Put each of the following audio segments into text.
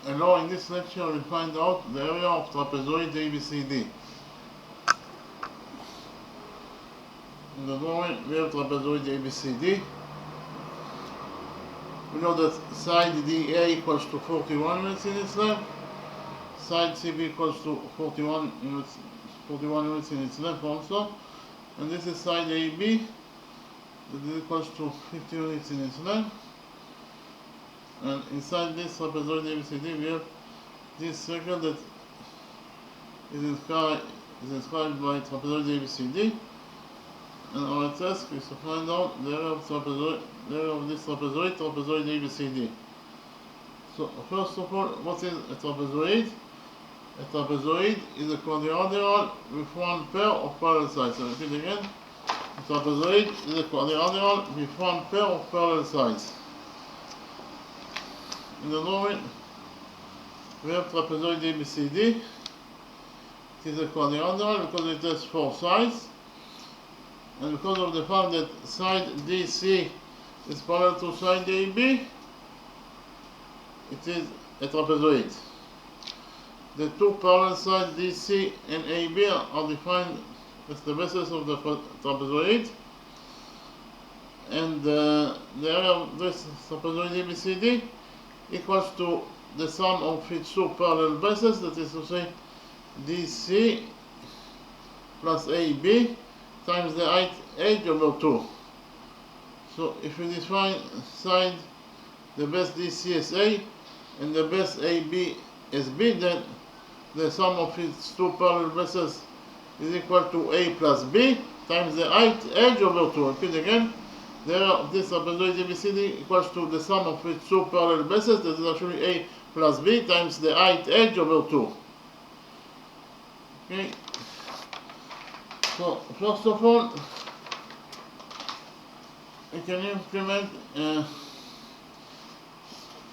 Hello, in this lecture we'll find out the area of trapezoid ABCD. In the drawing we have trapezoid ABCD. We know that side DA equals to 41 units in its length, side CB equals to 41 units in its length also, and this is side AB that is equals to 50 units in its length. And inside this trapezoid ABCD we have this circle that is inscribed by trapezoid ABCD, and our task is to find out the area of this trapezoid ABCD. So first of all, what is a trapezoid? A trapezoid is a quadrilateral with one pair of parallel sides. So repeat again. A trapezoid is a quadrilateral with one pair of parallel sides. In the drawing we have trapezoid ABCD. It is a quadrilateral because it has four sides, and because of the fact that side DC is parallel to side AB, it is a trapezoid. The two parallel sides DC and AB are defined as the bases of the trapezoid, and the area of this trapezoid ABCD equals to the sum of its two parallel bases, that is to say DC plus AB times the height h over 2. So if we define side the base DC as A and the base AB as B, then the sum of its two parallel bases is equal to A plus B times the height h over 2. Repeat again. There, this trapezoid ABCD equals to the sum of its two parallel bases, that is actually A plus B times the height h over 2. Okay. So first of all, we can implement,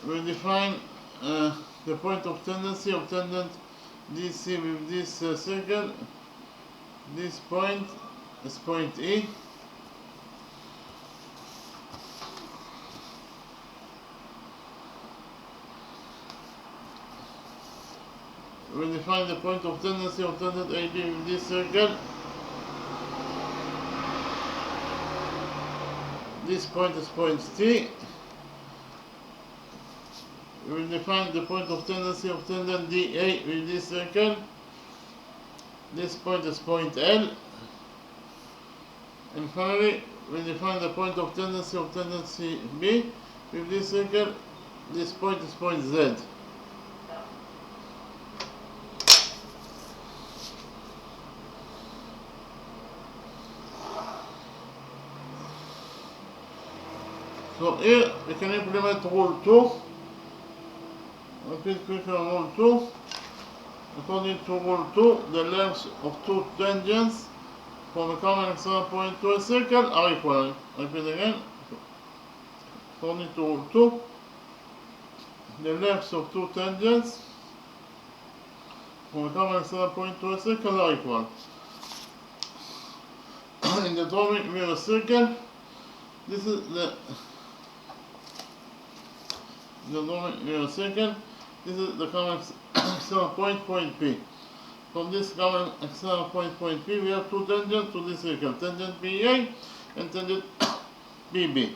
we define the point of tendency of tangent DC with this circle. This point is point E. We define the point of tendency of tangent AB with this circle. This point is point T. We will define the point of tendency of tangent DA with this circle. This point is point L. And finally, we define the point of tendency of tangent CB with this circle. This point is point Z. So here we can implement rule 2. Repeat quickly on rule 2. According to rule 2, the lengths of two tangents from a common external point to a circle are equal. Repeat again. According to rule 2, the lengths of two tangents from a common external point to a circle are equal. In the drawing we have a circle. This is the drawing we have a circle. This is the common external point, point P. From this common external point, point P, we have two tangents to this circle, tangent BA and tangent BB.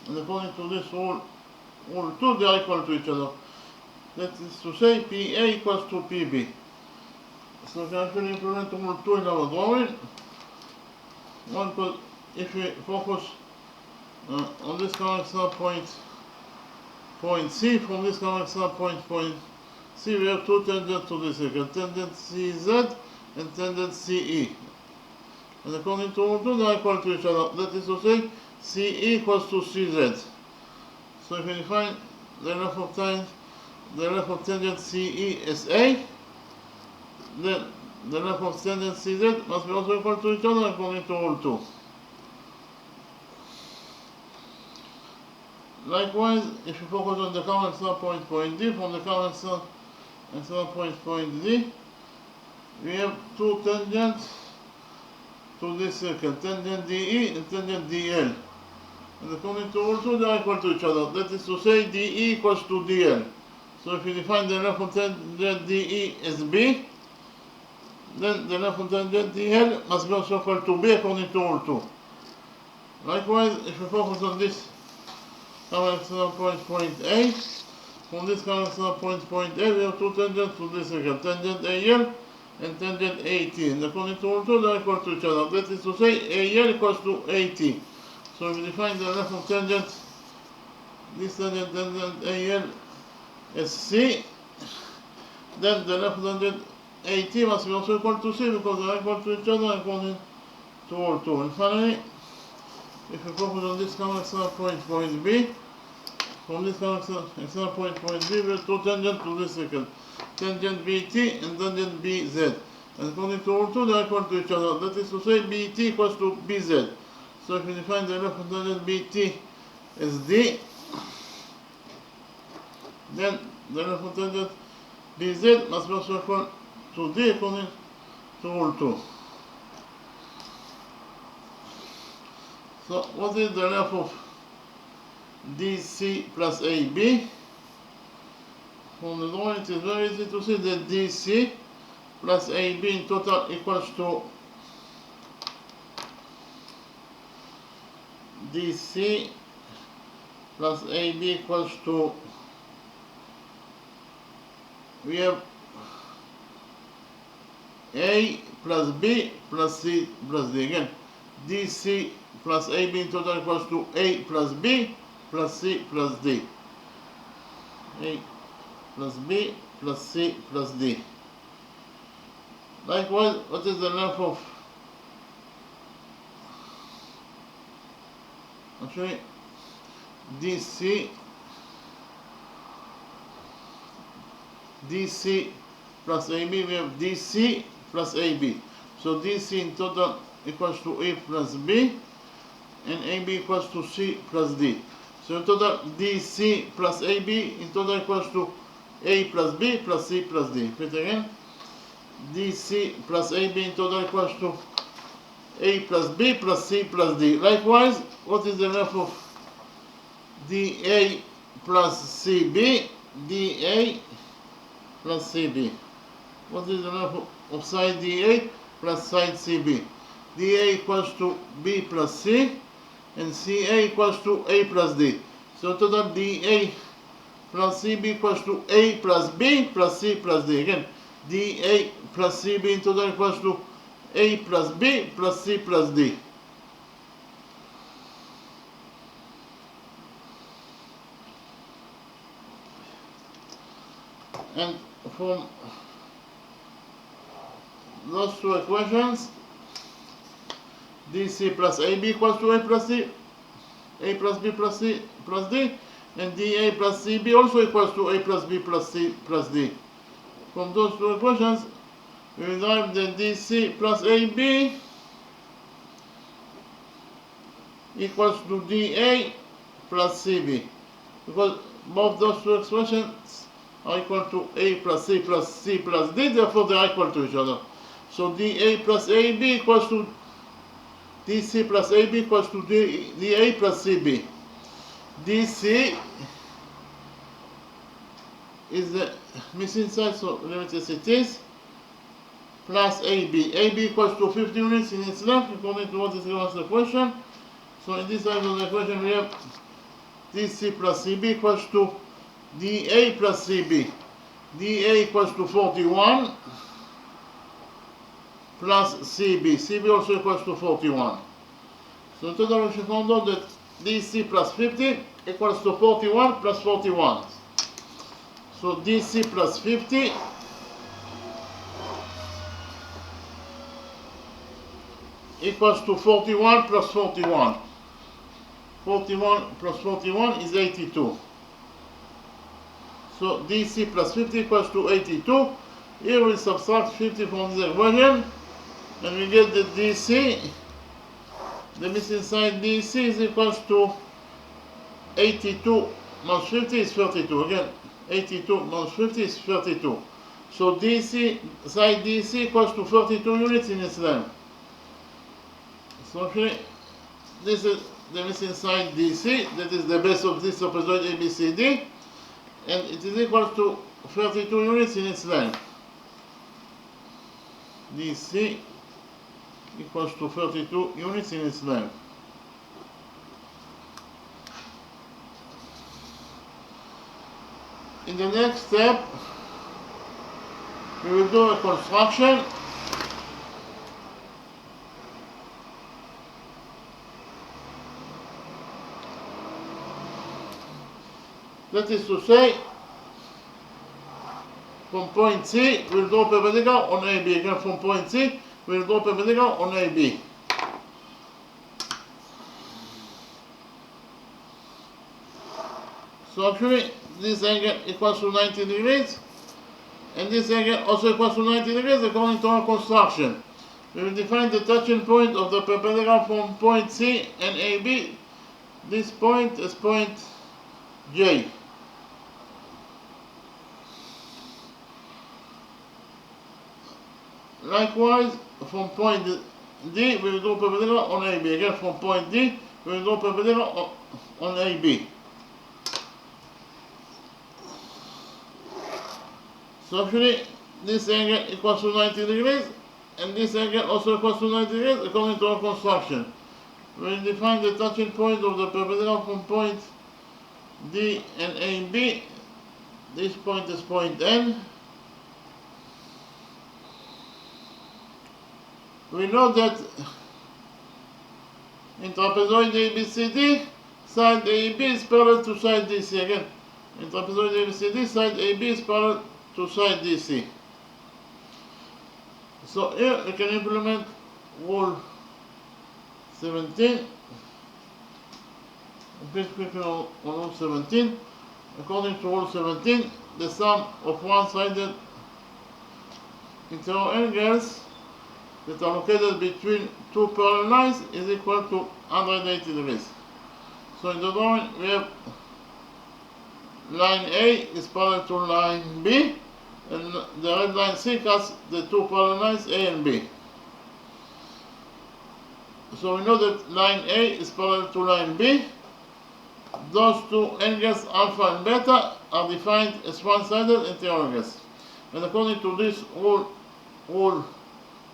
And according to this rule 2, they are equal to each other. That is to say, PA equals to PB. So we can actually implement rule 2 in our drawing. If we focus on this common external point, point C, from this common external point, point C, we have two tangents to this circle, tangent CZ and tangent CE. And according to rule 2, they are equal to each other. That is to say, CE equals to CZ. So if we define the length of tangent CE as A, then the length of tangent CZ must be also equal to each other according to rule 2. Likewise, if you focus on the common external point, point D, from the common external point, point D, we have two tangents to this circle, tangent DE and tangent DL. And according to rule 2, they are equal to each other. That is to say, DE equals to DL. So if you define the left of tangent DE as B, then the left of tangent DL must be also equal to B according to rule 2. Likewise, if we focus on this common point A, from this common point A, we have two tangents to this angle, tangent AL and tangent AT. And according to rule 2, they are equal to each other. That is to say, AL equals to AT. So if we define the left of tangent, this tangent AL as C, then the left of tangent AT must be also equal to C because they are equal to each other according to rule 2. And finally, if we focus on this common point B, from this common point B, we have two tangents to this circle, tangent BT and tangent BZ. And according to rule 2, they are equal to each other. That is to say, BT equals to BZ. So if we define the left of tangent BT as D, then the left of tangent BZ must be also equal to D according to rule 2. So what is the left of DC plus AB? From the drawing, it is very easy to see that DC plus AB in total equals to DC plus AB equals to, we have A plus B plus C plus D. Again, DC plus AB in total equals to A plus B plus C plus D. A plus B plus C plus D. Likewise, what is the length of, actually, DC plus AB, we have DC plus AB. So DC in total equals to A plus B, and AB equals to C plus D. So in total, DC plus AB in total equals to A plus B plus C plus D. Repeat again. DC plus AB in total equals to A plus B plus C plus D. Likewise, what is the length of DA plus CB? DA plus CB. What is the length of side DA plus side CB? DA equals to B plus C, and CA equals to A plus D. So total DA plus CB equals to A plus B plus C plus D. Again, DA plus CB in total equals to A plus B plus C plus D. And from those two equations, DC plus AB equals to A plus C, A plus B plus C plus D, and DA plus CB also equals to A plus B plus C plus D. From those two equations, we derive that DC plus AB equals to DA plus CB, because both those two expressions are equal to A plus C plus C plus D, therefore they are equal to each other. So DA plus AB equals to DC plus AB equals to DA plus CB. DC is the missing side, so limit as it is, plus AB. AB equals to 50 units in its length, according to what is given as the question. So in this side of the equation, we have DC plus CB equals to DA plus CB. DA equals to 41 plus CB. CB also equals to 41. So in total, we should find out that DC plus 50 equals to 41 plus 41. So DC plus 50 equals to 41 plus 41. 41 plus 41 is 82. So DC plus 50 equals to 82. Here we subtract 50 from the equation, and we get the DC, the missing side DC is equals to 82 minus 50 is 32. Again, 82 minus 50 is 32. So DC, side DC equals to 32 units in its length. So actually, this is the missing side DC, that is the base of this trapezoid ABCD, and it is equal to 32 units in its length. DC equals to 32 units in its length. In the next step, we will do a construction that is to say, from point C, we'll go perpendicular on AB. Again, from point C, we'll go perpendicular on AB. So actually, this angle equals to 90 degrees, and this angle also equals to 90 degrees according to our construction. We will define the touching point of the perpendicular from point C and AB. This point is point J. Likewise, from point D, we will go perpendicular on AB. Again, from point D, we will go perpendicular on AB. So actually, this angle equals to 90 degrees, and this angle also equals to 90 degrees according to our construction. We will define the touching point of the perpendicular from point D and AB. This point is point N. We know that in trapezoid ABCD, side AB is parallel to side DC. Again, in trapezoid ABCD, side AB is parallel to side DC. So here we can implement rule 17. Please click on rule 17. According to rule 17, the sum of one-sided interior angles that are located between two parallel lines is equal to 180 degrees. So in the drawing we have line A is parallel to line B, and the red line C cuts the two parallel lines A and B. So we know that line A is parallel to line B. Those two angles alpha and beta are defined as one-sided interior angles. And according to this rule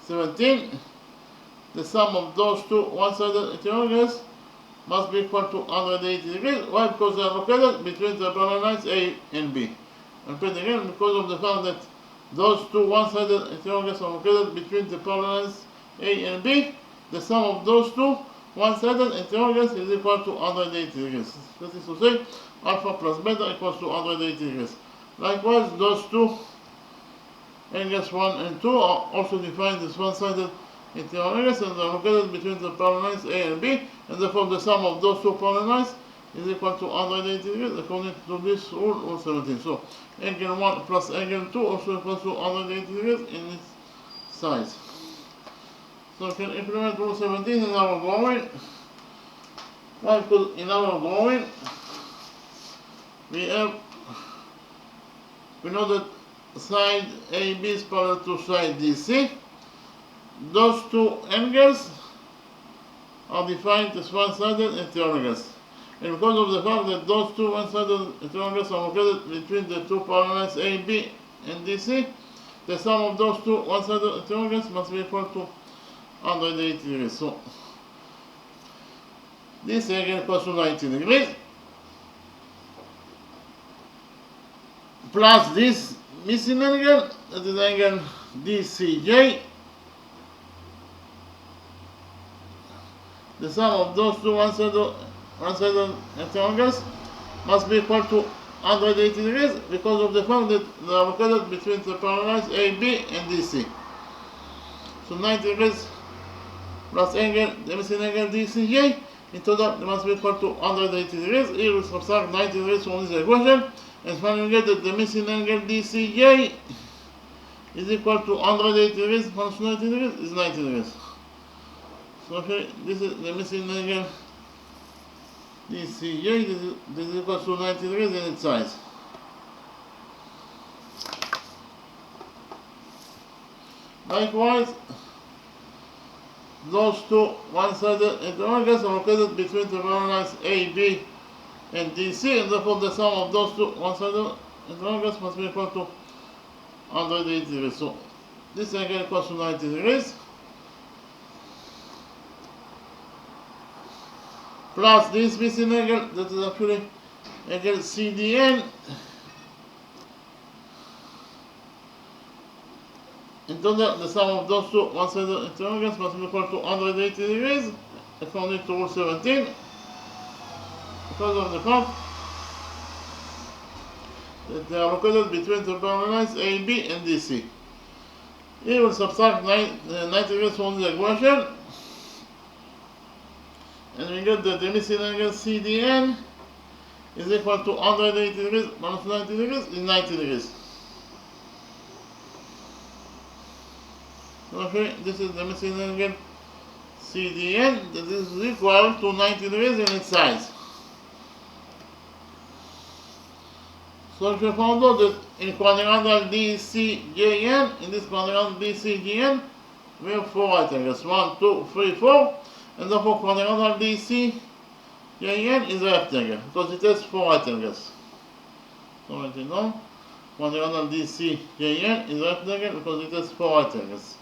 17, the sum of those two one-sided interior angles must be equal to 180 degrees. Why? Because they are located between the parallel lines A and B. And again, because of the fact that those two one-sided interior angles are located between the parallel lines A and B, the sum of those two one-sided interior angles is equal to 180 degrees. That is to say, alpha plus beta equals to 180 degrees. Likewise, those two angles 1 and 2 are also defined as one-sided interior angles, and are located between the parallel lines A and B, and therefore the sum of those two parallel lines is equal to 180 degrees according to this rule 17. So angle 1 plus angle 2 also equals to 180 degrees in its size. So we can implement rule 17 in our drawing. Why? Because in our drawing we know that side AB is parallel to side DC. Those two angles are defined as one-sided interior angles. And because of the fact that those two one-sided interior angles are located between the two parallel lines AB and DC, the sum of those two one-sided interior angles must be equal to 180 degrees. So this angle equals to 90 degrees plus this missing angle, that is angle DCJ. The sum of those two one-sided interior angles must be equal to 180 degrees because of the fact that they are located between the parallel lines AB and DC. So 90 degrees plus angle, the missing angle DCJ, in total it must be equal to 180 degrees. Here we subtract 90 degrees from this equation, and finally we get that the missing angle DCJ is equal to 180 degrees minus 90 degrees is 90 degrees. So okay, this is the missing angle DCJ, this is equal to 90 degrees in its size. Likewise, those two one-sided interrogants are located between the parallel lines A, B, and DC, and therefore the sum of those two one-sided interrogants must be equal to 180 degrees. So this angle equals to 90 degrees. Plus this missing angle, that is actually angle CDN. In total, the sum of those two one-sided interrogants must be equal to 180 degrees, according to rule 17, because of the fact that they are located between the parallel lines A, B, and DC. Here we'll subtract 90 degrees from the equation, and we get that the missing angle CDN is equal to 180 degrees minus 90 degrees is 90 degrees. Okay, this is the missing angle CDN that is equal to 90 degrees in its size. So if you found out that in quadrilateral DCJN, in this quadrilateral DCJN, we have 4 right angles, 1, 2, 3, 4, and therefore quadrilateral DCJN is a rectangle, because it has 4 right angles. So write it down. Quadrilateral DCJN is a rectangle because it has 4 right angles.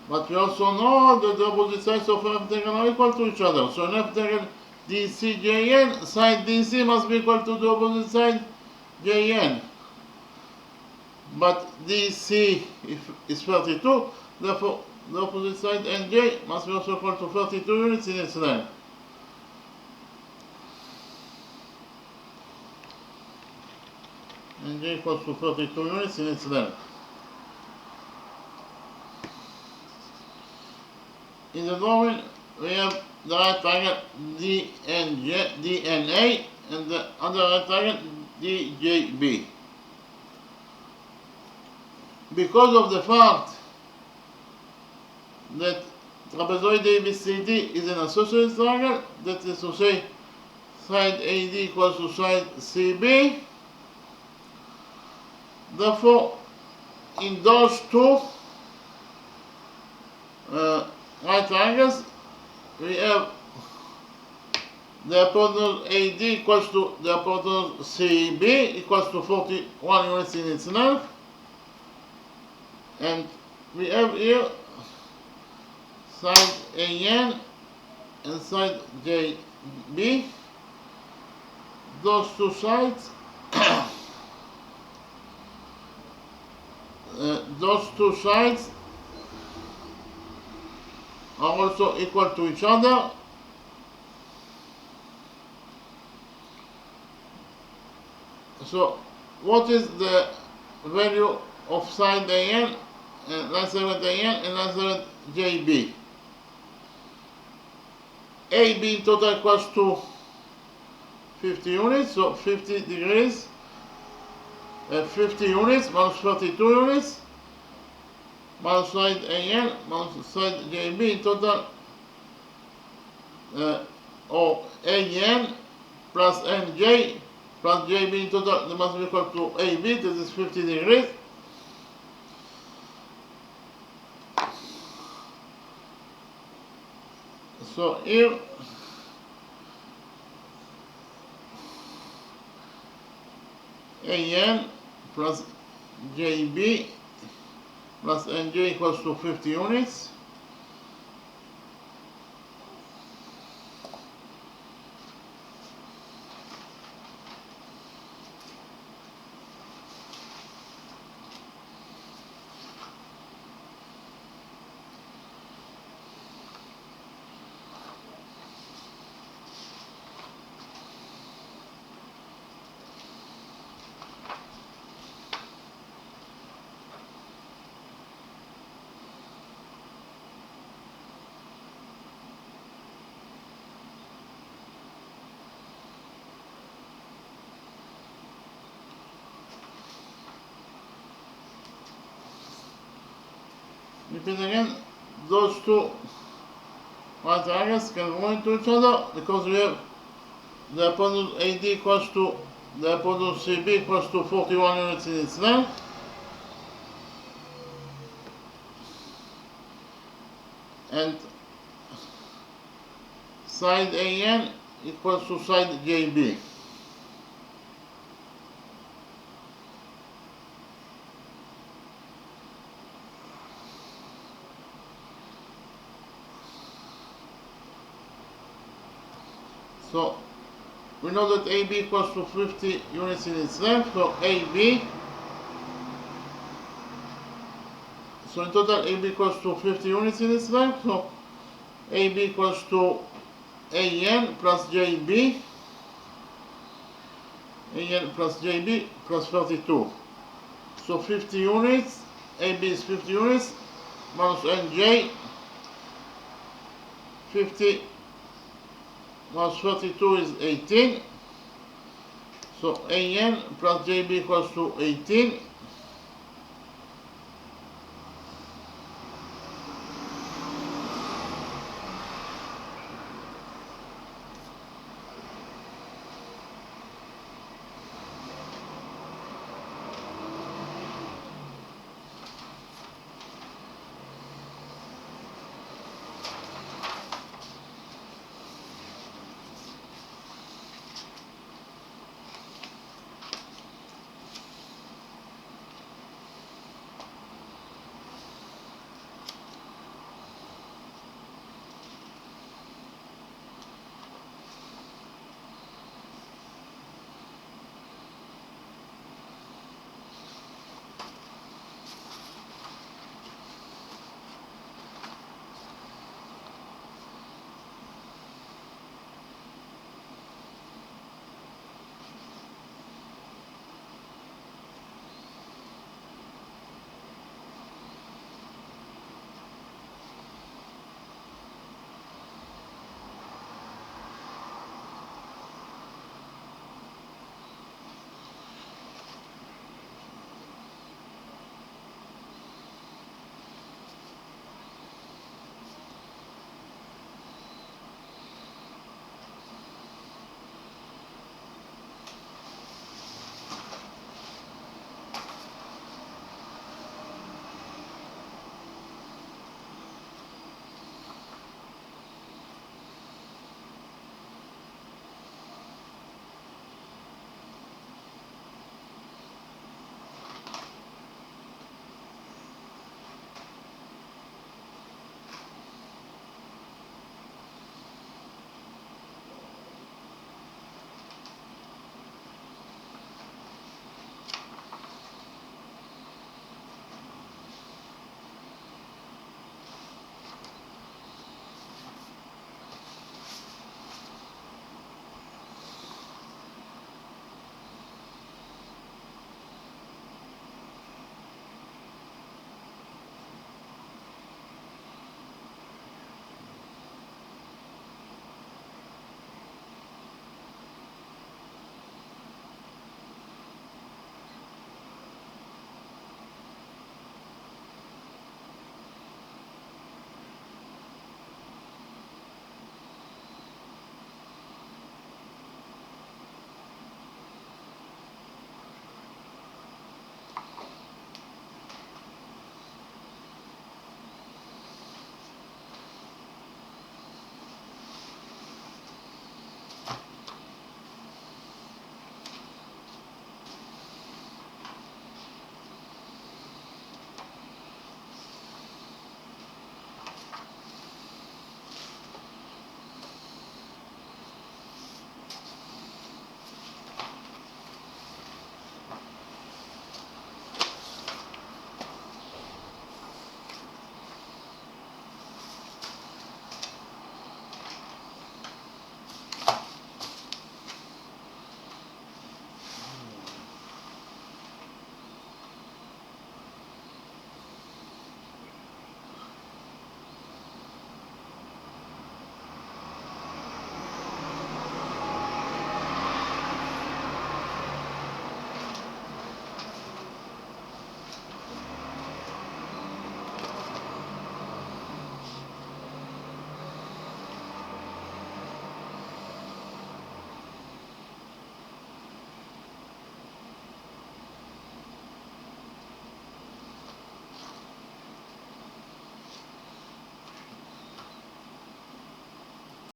But we also know that the opposite sides of a rectangle are equal to each other. So an rectangle DCJN, side DC must be equal to the opposite side JN. But DC is 32, therefore the opposite side NJ must be also equal to 32 units in its length. NJ equals to 32 units in its length. In the drawing, we have the right triangle DNA and the other right triangle DJB. Because of the fact that trapezoid ABCD is an isosceles triangle, that is to say, side AD equals to side CB, therefore, in those two right triangles, we have the hypotenuse AD equals to the hypotenuse CB equals to 41 units in its length, and we have here side AN and side JB. Those two sides are also equal to each other. So what is the value of side AN and line segment AN and line segment JB? AB in total equals to 50 units, so 50 degrees, 50 units minus 32 units, minus side AN minus side JB in total, or AN plus NJ plus JB in total, they must be equal to AB, that is 50 degrees. So here AN plus JB plus NJ equals to 50 units. Repeat again, those two right triangles can go into each other because we have the hypotenuse AD equals to the hypotenuse CB equals to 41 units in its length. And side AN equals to side JB. So we know that AB equals to 50 units in its length, so AB, so in total AB equals to 50 units in its length, so AB equals to AN plus JB, AN plus JB plus 32. So 50 units, AB is 50 units, minus NJ, 50 minus 32 is 18. So AN plus JB equals to 18.